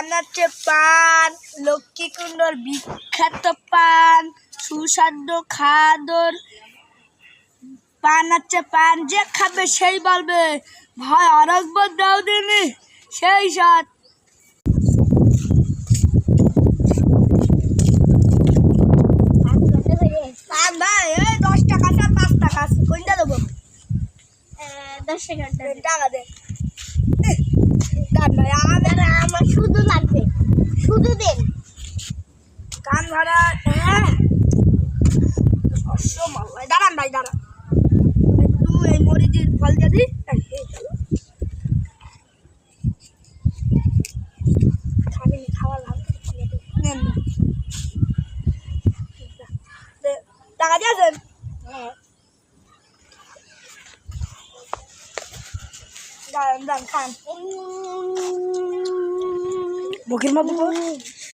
পান আছে পান, লক্ষ্মীকুণ্ডর বিখ্যাত পান, সুস্বাদু খাদর পান আছে পান, যে খাবে সেই বলবে ভাই আরেকবার দাও দিনি, সেই স্বাদ। পান ভাই এই 10 টাকা না 5 টাকা আছে, কোনটা দেবো? 10 টাকা টাকা দে। আমার শুধু লাগবে, শুধু দেন। কান ভাড়া হ্যাঁ অসম্ভব। দাঁড়ান ভাই দাঁড়ান, একটু এই মরিচের ফল দিয়ে দিই। খাবেন খাওয়া লাগবে, নেন না। টাকা দিয়েছেন? দাঁড়ান দাঁড়ান খান, মুখের মধ্যে